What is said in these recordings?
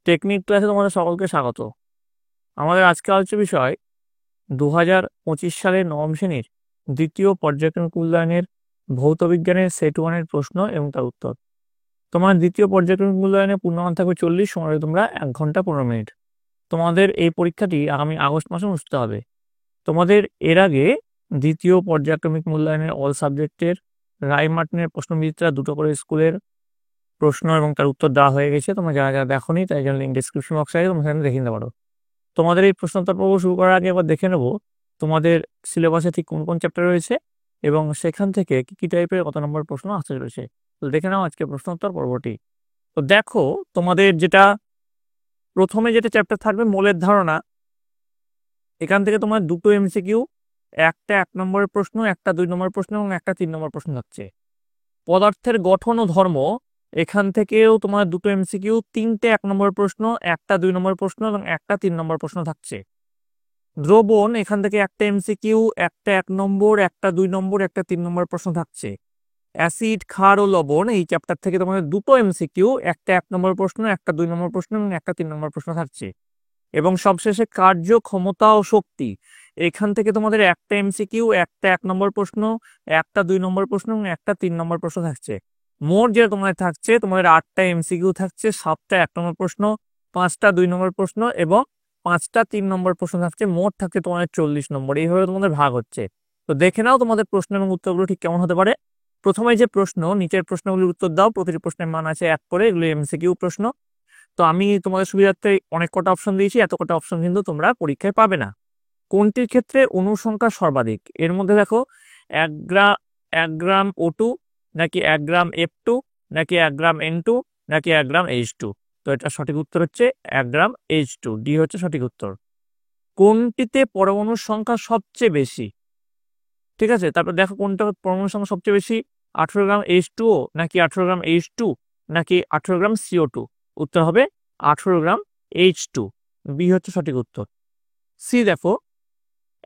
Technique ক্লাসে তোমাদের সকলকে স্বাগত। আমাদের আজকে আলোচ্য বিষয় 2025 সালের নবম শ্রেণীর দ্বিতীয় পর্যায়ক্রমিক মূল্যায়নের ভৌত বিজ্ঞানের সেট ওয়ানের প্রশ্ন এবং তার উত্তর। তোমার দ্বিতীয় পর্যায়ক্রমিক মূল্যায়নে পূর্ণমান থাকবে 40, সময় তোমরা 1 ঘন্টা 15 মিনিট। তোমাদের এই পরীক্ষাটি আগামী আগস্ট মাসে অনুষ্ঠিত হবে। তোমাদের এর আগে দ্বিতীয় পর্যায়ক্রমিক মূল্যায়নের অল সাবজেক্টের রায় মার্টিনের প্রশ্নবিচিত্রা দুটো করে স্কুলের প্রশ্ন এবং তার উত্তর দেওয়া হয়ে গেছে। তোমরা যারা যারা দেখোনি তাই জন্য লিঙ্ক ডিসক্রিপশন বক্সে আছে, তোমরা সেখানে দেখে নিতে পারো। তোমাদের এই প্রশ্নোত্তর পর্ব শুরু করার আগে এবার দেখে নেব তোমাদের সিলেবাসে ঠিক কোন কোন চ্যাপ্টার রয়েছে এবং সেখান থেকে কি কি টাইপের কত নম্বর প্রশ্ন আসতে চলেছে। তো দেখে নাও আজকে প্রশ্নোত্তর পর্বটি। তো দেখো, তোমাদের যেটা প্রথমে যেটা চ্যাপ্টার থাকবে মোলের ধারণা, এখান থেকে তোমার দুটো এমসিকিউ, একটা 1 নম্বরের প্রশ্ন, একটা 2 নম্বরের প্রশ্ন এবং একটা 3 নম্বর প্রশ্ন থাকছে। পদার্থের গঠন ও ধর্ম, এখান থেকেও তোমার দুটো এমসিকিউ, 3টে 1 নম্বর প্রশ্ন, একটা 2 নম্বর প্রশ্ন এবং একটা 3 নম্বর প্রশ্ন থাকছে। দ্রবণ, এখান থেকে একটা এমসিকিউ, একটা 1 নম্বর, একটা 2 নম্বর, একটা 3 নম্বর প্রশ্ন থাকছে। অ্যাসিড, ক্ষার ও লবণ, এই চ্যাপ্টার থেকে তোমাদের দুটো এমসিকিউ, একটা 1 নম্বর প্রশ্ন, একটা 2 নম্বর প্রশ্ন এবং একটা 3 নম্বর প্রশ্ন থাকছে। এবং সবশেষে কার্য, ক্ষমতা ও শক্তি, এখান থেকে তোমাদের একটা এমসিকিউ, একটা 1 নম্বর প্রশ্ন, একটা 2 নম্বর প্রশ্ন এবং একটা 3 নম্বর প্রশ্ন থাকছে। মোট যেটা তোমাদের থাকছে, তোমাদের 8টা এমসিকিউ থাকছে, 7টা 1 নম্বর প্রশ্ন, 5টা 2 নম্বর প্রশ্ন এবং 5টা 3 নম্বর প্রশ্ন থাকছে। মোট থাকছে তোমাদের 40 নম্বর। এইভাবে তোমাদের ভাগ হচ্ছে। তো দেখে নাও তোমাদের প্রশ্ন এবং উত্তরগুলো ঠিক কেমন হতে পারে। প্রথমে যে প্রশ্ন, নিচের প্রশ্নগুলির উত্তর দাও। প্রতিটি প্রশ্নের মান আছে 1 করে, এগুলো এমসিকিউ প্রশ্ন। তো আমি তোমাদের সুবিধার্থে অনেক কটা অপশন দিয়েছি, এত কটা অপশন কিন্তু তোমরা পরীক্ষায় পাবে না। কোনটির ক্ষেত্রে অণুর সংখ্যা সর্বাধিক? এর মধ্যে দেখো, 1 গ্রাম O2, নাকি 1 গ্রাম F2, নাকি 1 গ্রাম N2, নাকি 1 গ্রাম H2। তো এটা সঠিক উত্তর হচ্ছে 1 গ্রাম H2, ডি হচ্ছে সঠিক উত্তর। কোনটিতে পরমাণুর সংখ্যা সবচেয়ে বেশি? ঠিক আছে, তারপর দেখো কোনটা পরমাণুর সংখ্যা সবচেয়ে বেশি, 18 গ্রাম H2O, নাকি 18 গ্রাম H2, নাকি 18 গ্রাম CO2। উত্তর হবে 18 গ্রাম H2, বি হচ্ছে সঠিক উত্তর। সি দেখো,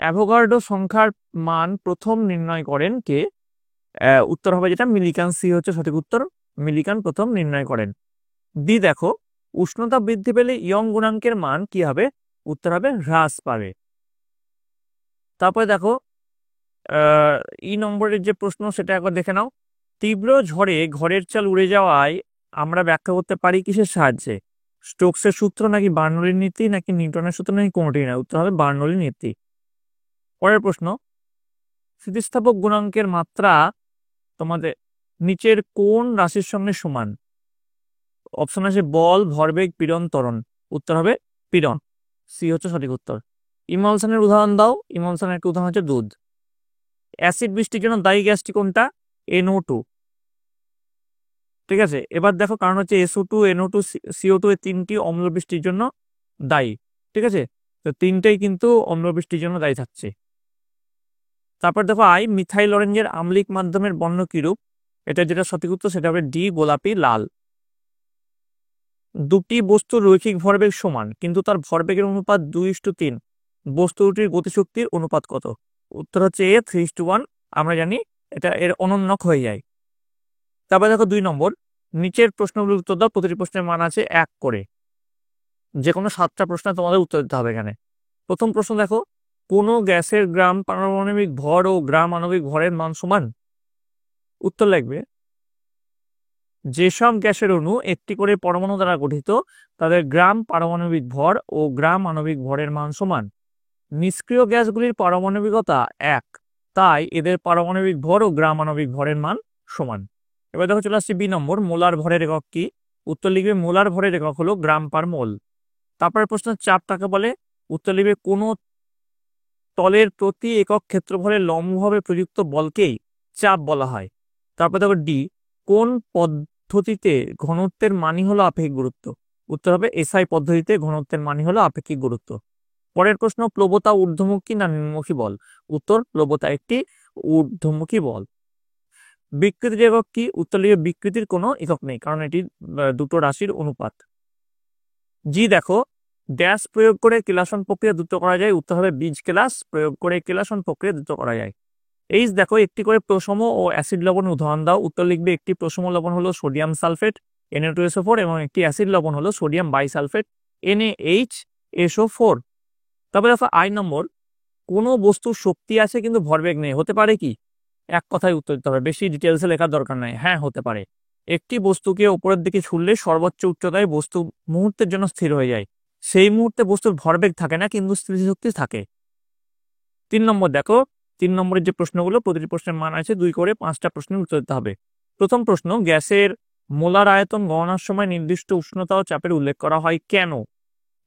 অ্যাভোগাড্রো সংখ্যার মান প্রথম নির্ণয় করেন কে? উত্তর হবে যেটা মিলিকান, সি হচ্ছে সঠিক উত্তর। মিলিকান প্রথম নির্ণয় করেন। ডি দেখো, উষ্ণতা বৃদ্ধি পেলে ইয়ং গুণাঙ্কের মান কি হবে? উত্তর হবে হ্রাস পাবে। তারপরে দেখো, ই নম্বরের যে প্রশ্ন সেটা একবার দেখে নাও। তীব্র ঝড়ে ঘরের চাল উড়ে যাওয়ায় আমরা ব্যাখ্যা করতে পারি কিসের সাহায্যে? স্টোকসের সূত্র, নাকি বার্নৌলির নীতি, নাকি নিউটনের সূত্র, নাকি কোনটি না? উত্তর হবে বার্নৌলির নীতি। পরের প্রশ্ন, স্থিতিস্থাপক গুণাঙ্কের মাত্রা তোমাদের নিচের কোন রাশির সঙ্গে সমান? অপশন আছে বল, ভরবেগ, পীড়ন, ত্বরণ। উত্তর হবে পীড়ন, সি হচ্ছে সঠিক উত্তর। ইমালশনের উদাহরণ দাও। ইমালশনের একটা উদাহরণ হচ্ছে দুধ। অ্যাসিড বৃষ্টির জন্য দায়ী গ্যাসটি কোনটা? NO2। ঠিক আছে, এবার দেখো, কারণ হচ্ছে SO2, NO2, CO2 এই তিনটি অম্ল বৃষ্টির জন্য দায়ী। ঠিক আছে, তো তিনটাই কিন্তু অম্ল বৃষ্টির জন্য দায়ী থাকছে। তারপর দেখো, মিথাইল অরেঞ্জের আম্লিক মাধ্যমের বর্ণ কিরূপ? এটা যেটা সঠিক উত্তর সেটা হবে ডি, গোলাপি লাল। দুটি বস্তুর রৈখিক ভরবেগ সমান কিন্তু তার ভরবেগের অনুপাত 2:3, বস্তু দুটির গতিশক্তির অনুপাত কত? উত্তর হচ্ছে এ, 3:1। আমরা জানি এটা এর অনন্যক হয়ে যায়। তারপরে দেখো 2 নম্বর, নিচের প্রশ্নগুলির উত্তর দাও। প্রতিটি প্রশ্নের মান আছে 1 করে। যে কোনো 7টা প্রশ্ন তোমাদের উত্তর দিতে হবে এখানে। প্রথম প্রশ্ন দেখো, কোনো গ্যাসের গ্রাম পারমাণবিক ভর ও গ্রাম আণবিক ভরের মান সমান? উত্তর লাগবে, যেসব গ্যাসের অণু একটি করে পরমাণু দ্বারা গঠিত তাদের গ্রাম পারমাণবিক ভর ও গ্রাম আণবিক ভরের মান সমান। নিষ্ক্রিয় গ্যাসগুলির পারমাণবিকতা 1, তাই এদের পারমাণবিক ভর ও গ্রাম আণবিক ভরের মান সমান। এবার দেখো চলে আসছে বি নম্বর, মোলার ভরের একক কি? উত্তর লিখবে মোলার ভরের একক হলো গ্রাম পার মোল। তারপরে প্রশ্ন, চাপ কাকে বলে? উত্তর লিখবে কোনো তলের প্রতি একক ক্ষেত্রফলের লম্বভাবে প্রযুক্ত বলকেই চাপ বলা হয়। তারপর দেখো ডি, কোন পদ্ধতিতে ঘনত্বের মানই হলো আপেক্ষিক গুরুত্ব? উত্তর হবে SI পদ্ধতিতে ঘনত্বের মানই হলো আপেক্ষিক গুরুত্ব। পরের প্রশ্ন, প্লবতা ঊর্ধ্বমুখী না নিম্নমুখী বল? উত্তর, প্লবতা একটি ঊর্ধ্বমুখী বল। বিকৃতির একক কি? উত্তর লিখবে বিকৃতির কোনো একক নেই, কারণ এটি দুটো রাশির অনুপাত। জি দেখো, ড্যাশ প্রয়োগ করে কেলাসন প্রক্রিয়া দ্রুত করা যায়? উত্তর হবে বীজ কেলাস প্রয়োগ করে কেলাসন প্রক্রিয়া দ্রুত করা যায়। দেখো, একটি করে প্রশম ও অ্যাসিড লবণ উদাহরণ দাও। উত্তর লিখবে, একটি প্রশম লবণ হলো সোডিয়াম সালফেট, Na2SO4 এবং একটি অ্যাসিড লবণ হলো সোডিয়াম বাইসালফেট NaHSO4। তারপরে দেখো আই নম্বর, কোনো বস্তুর শক্তি আছে কিন্তু ভরবেগ নেই, হতে পারে কি? এক কথায় উত্তর দিতে হবে, বেশি ডিটেলসে লেখার দরকার নাই। হ্যাঁ, হতে পারে। একটি বস্তুকে উপরের দিকে ছুড়লে সর্বোচ্চ উচ্চতায় বস্তু মুহূর্তের জন্য স্থির হয়ে যায়, সেই মুহূর্তে বস্তুর ভরবেগ থাকে না কিন্তু স্থিতিশক্তি থাকে। 3 নম্বর দেখো, 3 নম্বরের যে প্রশ্নগুলো, প্রতিটি প্রশ্নের মান আছে 2 করে, 5টা প্রশ্নের উত্তর দিতে হবে। প্রথম প্রশ্ন, গ্যাসের মোলার আয়তন গণনার সময় নির্দিষ্ট উষ্ণতা ও চাপের উল্লেখ করা হয় কেন?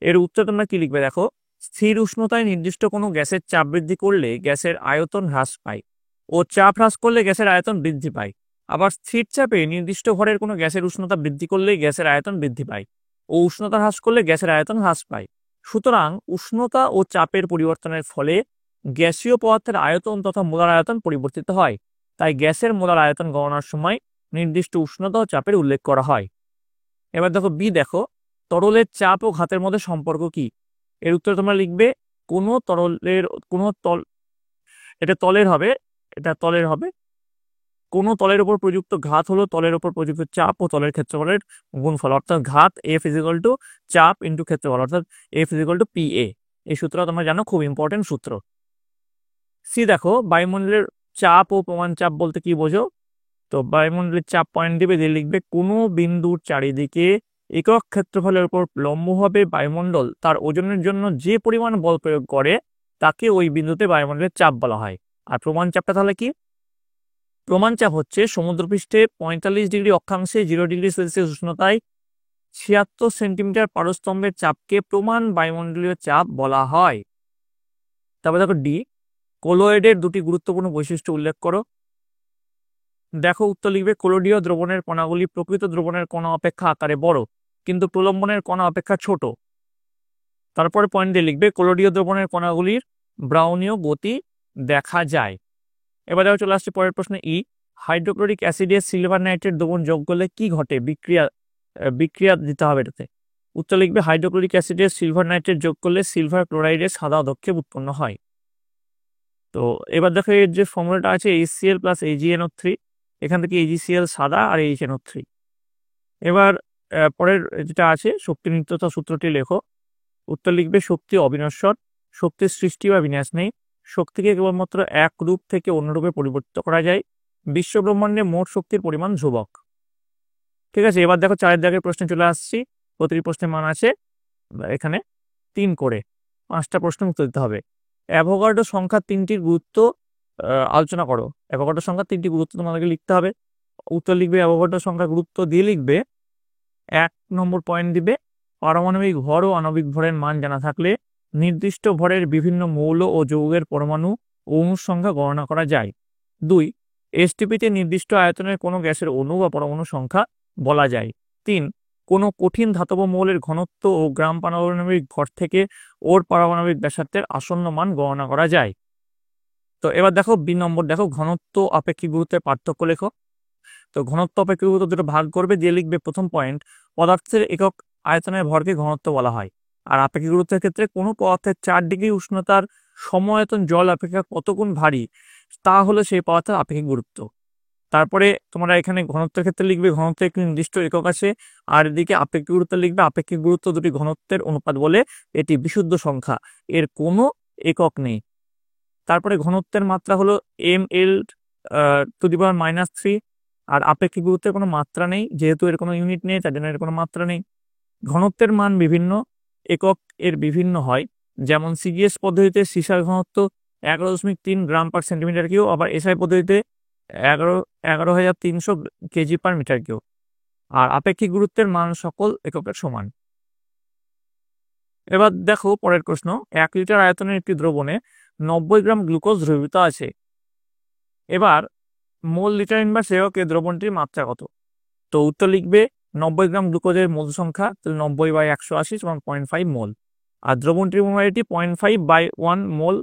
এর উত্তর তোমরা কি লিখবে? দেখো, স্থির উষ্ণতায় নির্দিষ্ট কোনো গ্যাসের চাপ বৃদ্ধি করলে গ্যাসের আয়তন হ্রাস পায় ও চাপ হ্রাস করলে গ্যাসের আয়তন বৃদ্ধি পায়। আবার স্থির চাপে নির্দিষ্ট ভরের কোনো গ্যাসের উষ্ণতা বৃদ্ধি করলে গ্যাসের আয়তন বৃদ্ধি পায় ও উষ্ণতা হ্রাস করলে গ্যাসের আয়তন হ্রাস পায়। সুতরাং উষ্ণতা ও চাপের পরিবর্তনের ফলে গ্যাসীয় পদার্থের আয়তন তথা মোলার আয়তন পরিবর্তিত হয়। তাই গ্যাসের মোলার আয়তন গণনার সময় নির্দিষ্ট উষ্ণতা ও চাপের উল্লেখ করা হয়। এবার দেখো বি, দেখো তরলের চাপ ও ঘাতের মধ্যে সম্পর্ক কি? এর উত্তর তোমরা লিখবে কোনো তরলের এটা তলের হবে, এটা তলের হবে। কোনো তলের উপর প্রযুক্ত ঘাত হলো তলের উপর প্রযুক্ত চাপ ও তলের ক্ষেত্রফলের গুণফল, অর্থাৎ ঘাত F = চাপ ইন্টু ক্ষেত্রফল, অর্থাৎ F = PA। এই সূত্রটা তোমরা জানো, খুব ইম্পর্টেন্ট সূত্র। সি, দেখো বায়ুমণ্ডলের চাপ ও প্রমাণ চাপ বলতে কি বোঝো? তো বায়ুমণ্ডলের চাপ পয়েন্ট দিবে, দিয়ে লিখবে কোনো বিন্দুর চারিদিকে একক ক্ষেত্রফলের উপর লম্বভাবে বায়ুমণ্ডল তার ওজনের জন্য যে পরিমাণ বল প্রয়োগ করে তাকে ওই বিন্দুতে বায়ুমণ্ডলের চাপ বলা হয়। আর প্রমাণ চাপটা তাহলে কি? প্রমাণ চাপ হচ্ছে সমুদ্রপৃষ্ঠে 45 ডিগ্রি অক্ষাংশে 0 ডিগ্রি সেলসিয়াস উষ্ণতায় 76 সেন্টিমিটার পারস্তম্ভের চাপকে প্রমাণ বায়ুমণ্ডলীয় চাপ বলা হয়। তারপর দেখো ডি, কোলয়েডের দুটি গুরুত্বপূর্ণ বৈশিষ্ট্য উল্লেখ করো। দেখো উত্তর লিখবে কোলয়েডীয় দ্রবণের কণাগুলি প্রকৃত দ্রবণের কণা অপেক্ষা আকারে বড় কিন্তু প্রলম্বনের কণা অপেক্ষা ছোট। তারপরে পয়েন্ট দিয়ে লিখবে কোলয়েডীয় দ্রবণের কণাগুলির ব্রাউনীয় গতি দেখা যায়। এবার দেখো চলে আসছে পরের প্রশ্নে ই, হাইড্রোক্লোরিক অ্যাসিডে সিলভার নাইট্রেট দ্রবণ যোগ করলে কি ঘটে? বিক্রিয়া দিতে হবে এটাতে। উত্তর লিখবে হাইড্রোক্লোরিক অ্যাসিডে সিলভার নাইট্রেট যোগ করলে সিলভার ক্লোরাইডের সাদা অধক্ষেপ উৎপন্ন হয়। তো এবার দেখো এর যে ফর্মুলাটা আছে HCl + AgNO3, এখান থেকে AgCl সাদা আর HNO3। এবার পরের যেটা আছে শক্তি নিত্যতা সূত্রটি লেখো। উত্তর লিখবে শক্তি অবিনশ্বর, শক্তির সৃষ্টি বা বিনাশ নেই, শক্তিকে কেবলমাত্র এক রূপ থেকে অন্য রূপে পরিবর্তিত করা যায়, বিশ্ব ব্রহ্মাণ্ডে মোট শক্তির পরিমাণ ধ্রুবক। ঠিক আছে, এবার দেখো 4 দাগের প্রশ্নে চলে আসছি। প্রতিটি প্রশ্নের মান আছে এখানে 3 করে, 5টা প্রশ্ন উত্তর দিতে হবে। অ্যাভোগাড্রো সংখ্যা 3টির গুরুত্ব আলোচনা করো। অ্যাভোগাড্রো সংখ্যা 3টি গুরুত্ব তোমাদেরকে লিখতে হবে। উত্তর লিখবে অ্যাভোগাড্রো সংখ্যার গুরুত্ব দিয়ে লিখবে 1 নম্বর পয়েন্ট দিবে পারমাণবিক ভর ও আণবিক ভরের মান জানা থাকলে নির্দিষ্ট ভরের বিভিন্ন মৌল ও যৌগের পরমাণু ও অণুর সংখ্যা গণনা করা যায়। 2, এসটিপিতে নির্দিষ্ট আয়তনের কোনো গ্যাসের অণু বা পরমাণু সংখ্যা বলা যায়। 3, কোনো কঠিন ধাতব মৌলের ঘনত্ব ও গ্রাম পারমাণবিক ভর থেকে ওর পারমাণবিক ব্যাসার্ধের আসন্ন মান গণনা করা যায়। তো এবার দেখো বি নম্বর, দেখো ঘনত্ব আপেক্ষিক গুরুত্বের পার্থক্য লেখো। তো ঘনত্ব আপেক্ষিক গুরুত্ব দুটো ভাগ করবে, দিয়ে লিখবে প্রথম পয়েন্ট, পদার্থের একক আয়তনের ভরকে ঘনত্ব বলা হয়। আর আপেক্ষিক গুরুত্বের ক্ষেত্রে কোনো পদার্থের 4 ডিগ্রি উষ্ণতার সমায়তন জল অপেক্ষা কত গুণ ভারী তা হলো সেই পদার্থের আপেক্ষিক গুরুত্ব। তারপরে তোমরা এখানে ঘনত্বের ক্ষেত্রে লিখবে ঘনত্বের একটি নির্দিষ্ট একক আছে, আর এদিকে আপেক্ষিক গুরুত্ব লিখবে আপেক্ষিক গুরুত্ব দুটি ঘনত্বের অনুপাত বলে এটি বিশুদ্ধ সংখ্যা, এর কোনো একক নেই। তারপরে ঘনত্বের মাত্রা হলো ml⁻⁻3, আর আপেক্ষিক গুরুত্বের কোনো মাত্রা নেই, যেহেতু এর কোনো ইউনিট নেই তার জন্য এর কোনো মাত্রা নেই। ঘনত্বের মান বিভিন্ন একক এর বিভিন্ন হয়, যেমন সিজিএস পদ্ধতিতে সীসার ঘনত্ব 11.3 গ্রাম পার সেন্টিমিটার কিউব, আবার এসআই পদ্ধতিতে 11,300 কেজি পার মিটার কিউব। আর আপেক্ষিক গুরুত্বের মান সকল এককের সমান। এবার দেখো পরের প্রশ্ন, 1 লিটার আয়তনের একটি দ্রবণে 90 গ্রাম গ্লুকোজ দ্রবীভূত আছে। এবার মোল লিটার ইনভার্স এককে দ্রবণটির মাত্রা কত? তো উত্তর লিখবে 90 গ্রাম গ্লুকোজের মোল সংখ্যা, তাহলে 90/180 = 0.5 মোল। আর দ্রবণটির মোলারিটি 0.5/1 মোল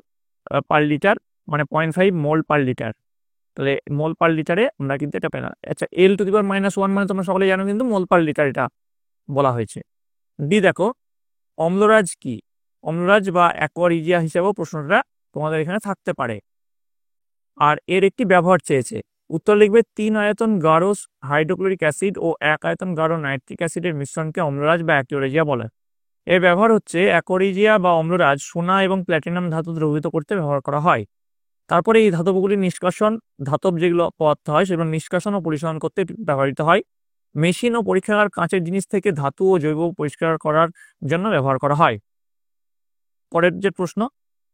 পার লিটার, মানে 0.5 মোল পার লিটার। তাহলে মোল পার লিটারে আমরা কিন্তু এটা পেলাম। আচ্ছা, L⁻⁻1 মানে তোমরা সকলে জানো কিন্তু মোল পার লিটার এটা বলা হয়েছে। ডি, দেখো অম্লরাজ কি? অম্লরাজ বা অ্যাকোয়ারিজিয়া হিসেবেও প্রশ্নটা তোমাদের এখানে থাকতে পারে। আর এর একটি ব্যবহার চেয়েছে, উত্তর লিখবে 3 আয়তন গাঢ় হাইড্রোক্লোরিক অ্যাসিড ও 1 আয়তন গাঢ় নাইট্রিক অ্যাসিডের মিশ্রণকে অম্লরাজ বা অ্যাকিউরেজিয়া বলে। এর ব্যবহার হচ্ছে অ্যাকোরিজিয়া বা অম্লরাজ সোনা এবং প্ল্যাটিনাম ধাতু দ্রবীভূত করতে ব্যবহার করা হয়। তারপরে এই ধাতবগুলি নিষ্কাশন, ধাতব যেগুলো পদার্থ হয় সেগুলো নিষ্কাশন ও পরিশোধন করতে ব্যবহৃত হয়। মেশিন ও পরীক্ষাগার কাঁচের জিনিস থেকে ধাতু ও জৈব পরিষ্কার করার জন্য ব্যবহার করা হয়। পরের যে প্রশ্ন,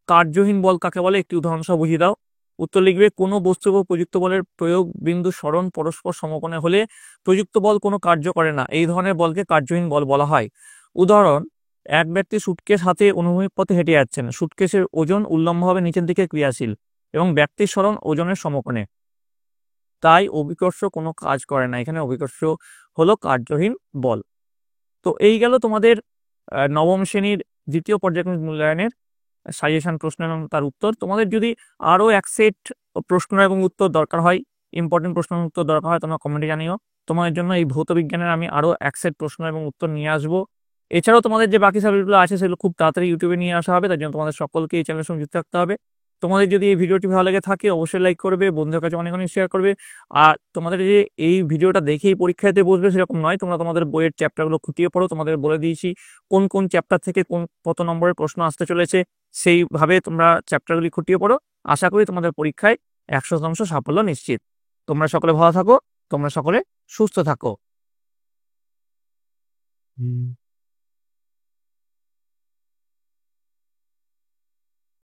কার্যহীন বল কাকে বলে, একটি উদাহরণ সহ বুঝিয়ে দাও। উত্তর লিখবে কোনো বস্তু বা প্রযুক্ত বলের প্রয়োগ বিন্দু সরণ পরস্পর সমকোণে হলে প্রযুক্ত বল কোনো কার্য করে না, এই ধরনের বলকে কার্যহীন বল বলা হয়। উদাহরণ, এক ব্যক্তি সুটকেস হাতে অনুভূমিক পথে হেঁটে যাচ্ছেন, সুটকেসের ওজন উল্লম্বভাবে নিচের দিকে ক্রিয়াশীল এবং ব্যক্তির সরণ ওজনের সমকোণে, তাই অভিকর্ষ কোনো কাজ করে না। এখানে অভিকর্ষ হলো কার্যহীন বল। তো এই গেল তোমাদের নবম শ্রেণীর দ্বিতীয় পর্যায়ক্রমিক মূল্যায়নের সাজেশন প্রশ্ন এবং তার উত্তর। তোমাদের যদি আরও এক সেট প্রশ্ন এবং উত্তর দরকার হয়, ইম্পর্টেন্ট প্রশ্ন এবং উত্তর দরকার হয়, তোমরা কমেন্টে জানিও। তোমাদের জন্য এই ভৌত বিজ্ঞানের আমি আরও এক সেট প্রশ্ন এবং উত্তর নিয়ে আসবো। এছাড়াও তোমাদের যে বাকি সাবজেক্টগুলো আছে সেগুলো খুব তাড়াতাড়ি ইউটিউবে নিয়ে আসা হবে, তার জন্য তোমাদের সকলকে এই চ্যানেলের সঙ্গে যুক্ত থাকতে হবে। তোমাদের যদি এই ভিডিওটি ভালো লেগে থাকে অবশ্যই লাইক করবে, বন্ধুদের কাছে অনেক অনেক শেয়ার করবে। আর তোমাদের যে এই ভিডিওটা দেখেই পরীক্ষাতে বসবে সেরকম নয়, তোমরা তোমাদের বইয়ের চ্যাপ্টারগুলো খুঁটিয়ে পড়ো। তোমাদের বলে দিয়েছি কোন কোন চ্যাপ্টার থেকে কত নম্বরের প্রশ্ন আসতে চলেছে, সেইভাবে তোমরা চ্যাপ্টারগুলি খুঁটিয়ে পড়ো। আশা করি তোমাদের পরীক্ষায় 100% সাফল্য নিশ্চিত। তোমরা সকলে ভালো থাকো, তোমরা সকলে সুস্থ থাকো।